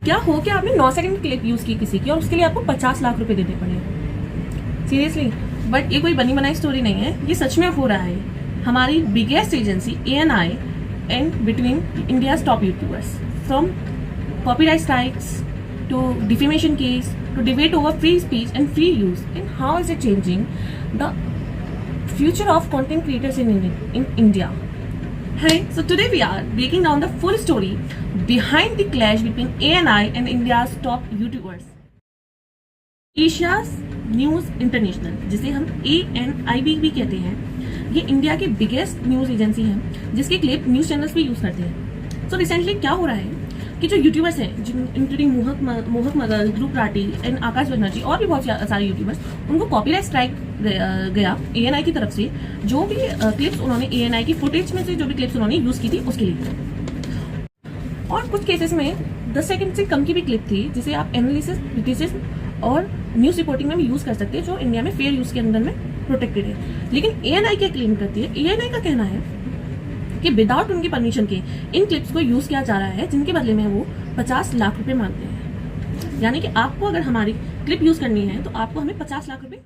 क्या हो कि आपने 9 सेकंड क्लिप यूज की किसी की और उसके लिए आपको 50 लाख रुपए देने पड़े, सीरियसली। बट ये कोई बनी बनाई स्टोरी नहीं है, ये सच में हो रहा है। हमारी biggest agency ANI and between India's top YouTubers, from copyright strikes to defamation case to debate over free speech and free use, and how is it changing the future of content creators in India. Hey, so today we are breaking down the full story behind the clash between ANI and India's top YouTubers. Asia's News International, जिसे हम ANIB भी कहते हैं, ये India की biggest news agency है जिसके clip news channels भी यूज करते हैं। सो रिसेंटली क्या हो रहा है कि जो यूट्यूबर्स हैं, इंक्लूडिंग मोहक मगल, ध्रुव राठी एंड आकाश बनर्जी और भी बहुत सारे यूट्यूबर्स, उनको कॉपीराइट स्ट्राइक गया ANI की तरफ से। जो भी क्लिप्स उन्होंने ANI की फुटेज में से जो भी क्लिप्स उन्होंने यूज की थी उसके लिए, और कुछ केसेस में 10 सेकंड से कम की भी क्लिप थी जिसे आप एनालिसिस, क्रिटिसिज्म और न्यूज रिपोर्टिंग में भी यूज कर सकते हैं, जो इंडिया में फेयर यूज के अंदर में प्रोटेक्टेड है। लेकिन ANI क्या क्लेम करती है? ANI का कहना है कि विदाउट उनकी परमिशन के इन क्लिप्स को यूज किया जा रहा है, जिनके बदले में वो 50 लाख रुपए मांगते हैं। यानी कि आपको अगर हमारी क्लिप यूज करनी है तो आपको हमें 50 लाख रुपए।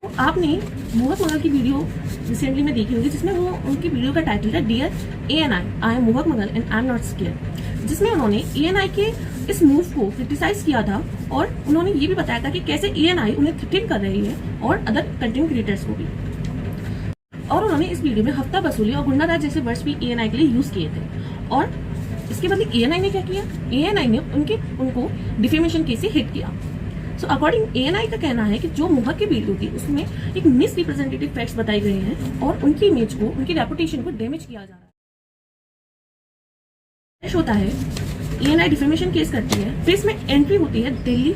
तो आपने मोहक मगल की वीडियो रिसेंटली में देखी होगी, जिसमें वो उनकी वीडियो का टाइटल था dear ANI, I am Mohak Mangal and I am not scared, जिसमें उन्होंने ANI के इस मूव को क्रिटिसाइज किया था और उन्होंने ये भी बताया था कि कैसे ANI उन्हें थ्रेटन कर रही है और अदर कंटेंट क्रिएटर्स को भी। और उन्होंने इस वीडियो में हफ्ता वसूली और गुंडा राज जैसे वर्ड्स भी ANI के लिए यूज किए थे। और इसके बदले ANI ने क्या किया? ANI ने उनको डिफेमेशन केस से हिट किया। सो अकॉर्डिंग ANI का कहना है कि जो मोहक की वीडियो थी उसमें एक मिस रिप्रेजेंटेटिव फैक्ट्स बताई गई हैं और उनकी इमेज को, उनकी रेपुटेशन को डैमेज किया जा रहा है। होता है ANI डिफेमेशन केस करती है, फिर इसमें एंट्री होती है दिल्ली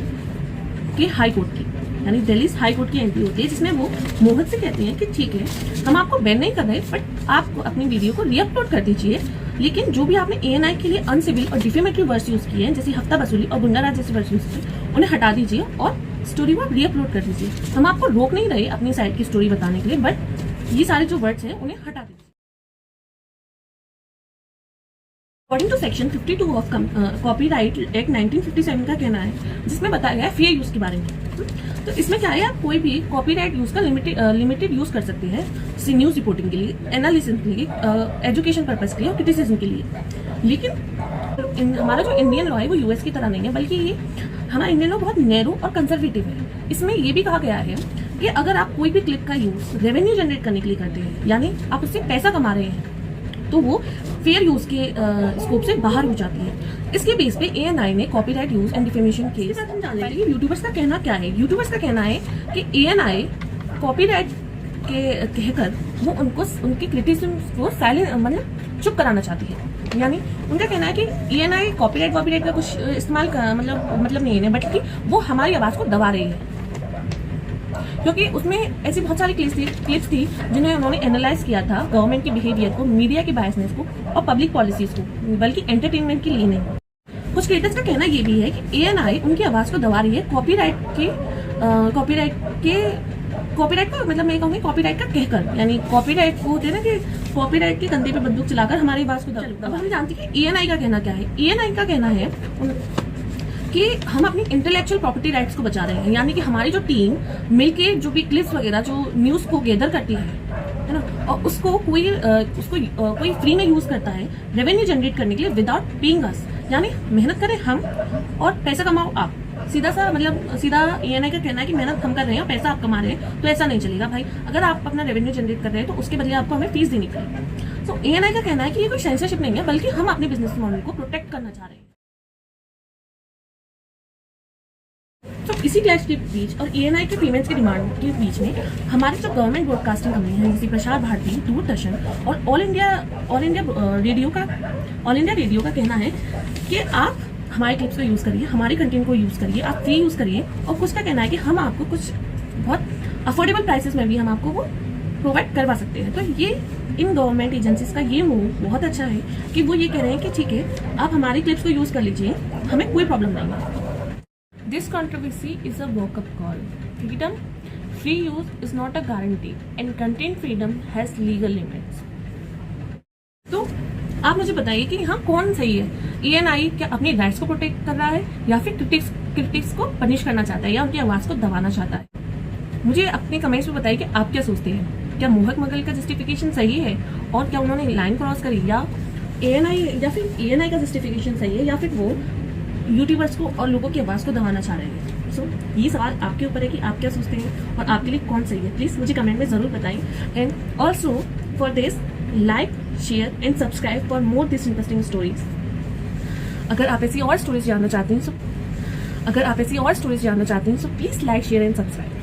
के हाई कोर्ट की, यानी दिल्ली हाई कोर्ट की एंट्री होती है, जिसमें वो मोहक से कहते हैं कि ठीक है, हम आपको बैन नहीं कर रहे, बट आप अपनी वीडियो को रीअपलोड कर दीजिए, लेकिन जो भी आपने ANI के लिए अनसिविल और डिफेमेटरी वर्ड्स यूज किए हैं, जैसे हफ्ता वसूली और गुंडा राज जैसे वर्ड्स यूज किए, उन्हें हटा दीजिए और स्टोरी को आप रीअपलोड कर दीजिए। हम आपको रोक नहीं रहे अपनी साइड की स्टोरी बताने के लिए, बट ये सारे जो वर्ड्स हैं उन्हें हटा दीजिए। According to section 52 of copyright act 1957 का कहना है, जिसमें बताया गया है फेयर यूज के बारे में। तो इसमें क्या है, आप कोई भी कॉपीराइट यूज का लिमिटेड यूज कर सकते हैं, जैसे न्यूज रिपोर्टिंग के लिए, एनालिसिस के लिए, एजुकेशन पर्पस के लिए और क्रिटिसिज्म के लिए। लेकिन हमारा जो इंडियन लॉ है वो US की तरह नहीं है, बल्कि ये हमारा इंडियन लॉ बहुत नैरो और कंजर्वेटिव है। इसमें ये भी कहा गया है कि अगर आप कोई भी क्लिप का यूज रेवेन्यू जनरेट करने के लिए करते हैं, यानी आप उससे पैसा कमा रहे हैं, तो वो फेयर यूज के स्कोप से बाहर हो जाती है। इसके बेस पे ANI ने copyright use and defamation case. हम जान लेते हैं कि यूट्यूबर्स का कहना क्या है। यूट्यूबर्स का कहना है कि ANI कॉपीराइट के कहकर वो उनके क्रिटिसिज्म को साइलेंट, मतलब चुप कराना चाहती है। यानी उनका कहना है कि ANI कॉपीराइट का कुछ इस्तेमाल मतलब नहीं है, बल्कि वो हमारी आवाज को दबा रही है, क्योंकि उसमें ऐसी बहुत सारी क्लिप्स थी जिन्हें उन्होंने एनालाइज किया था गवर्नमेंट के बिहेवियर को, मीडिया की बायसनेस को और पब्लिक पॉलिसीज को, बल्कि एंटरटेनमेंट के लिए नहीं। कुछ क्रिएटर्स का कहना ये भी है कि ANI उनकी आवाज को दबा रही है कॉपीराइट को, मतलब मैं कहूँगी कॉपीराइट का कहकर, यानी कॉपीराइट को होते हैं ना कि कॉपीराइट के कंधे पे बंदूक चलाकर हमारी आवाज को दबा। अब हम जानते हैं कि ANI का कहना क्या है। ANI का कहना है कि हम अपनी इंटेलेक्चुअल प्रॉपर्टी राइट्स को बचा रहे हैं, यानी कि हमारी जो टीम मिलके जो भी क्लिप्स वगैरह जो न्यूज को गैदर करती है ना, और उसको कोई फ्री में यूज करता है रेवेन्यू जनरेट करने के लिए विदाउट पेइंग अस, यानी मेहनत करें हम और पैसा कमाओ आप। सीधा ANI का कहना है कि मेहनत हम कर रहे हैं और पैसा आप कमा रहे हैं, तो ऐसा नहीं चलेगा भाई। अगर आप अपना रेवेन्यू जनरेट कर रहे हैं तो उसके बदले आपको हमें फीस देनी पड़ेगी। सो ANI का कहना है कि ये कोई सेंसरशिप नहीं है, बल्कि हम अपने बिजनेस मॉडल को प्रोटेक्ट करना चाह रहे हैं। तो इसी क्लैश के बीच और ANI के पेमेंट्स की डिमांड के बीच में हमारे जो गवर्नमेंट ब्रॉडकास्टिंग कंपनी है, जैसे प्रसार भारती, दूरदर्शन और ऑल इंडिया रेडियो का कहना है कि आप हमारे क्लिप्स को यूज़ करिए, हमारे कंटेंट को यूज़ करिए, आप फ्री यूज़ करिए। और कुछ का कहना है कि हम आपको कुछ बहुत अफोर्डेबल प्राइसेस में भी हम आपको वो प्रोवाइड करवा सकते हैं। तो ये इन गवर्नमेंट एजेंसीज का ये मूव बहुत अच्छा है कि वो ये कह रहे हैं कि ठीक है, आप हमारी क्लिप्स को यूज़ कर लीजिए, हमें कोई प्रॉब्लम नहीं है। This controversy is a wake-up call. Freedom, free use is not a guarantee, and content freedom has legal limits. तो आप मुझे बताइए कि यहाँ कौन सही है? ENI क्या अपनी राइट्स को प्रोटेक्ट कर रहा है या फिर क्रिटिक्स को पनिश करना चाहता है या उनकी आवाज को दबाना चाहता है? मुझे अपने कमेंट्स में बताइए कि आप क्या सोचते हैं। क्या मोहक मगल का जस्टिफिकेशन सही है और क्या उन्होंने लाइन क्रॉस करी, या ENI का जस्टिफिकेशन सही है, या फिर वो यूट्यूबर्स को और लोगों की आवाज़ को दबाना चाह रहे हैं? सो ये सवाल आपके ऊपर है कि आप क्या सोचते हैं और आपके लिए कौन सही है। प्लीज़ मुझे कमेंट में ज़रूर बताएं। And also for this like, share and subscribe for more this interesting stories. अगर आप ऐसी और स्टोरीज जानना चाहते हैं so please like, share and subscribe.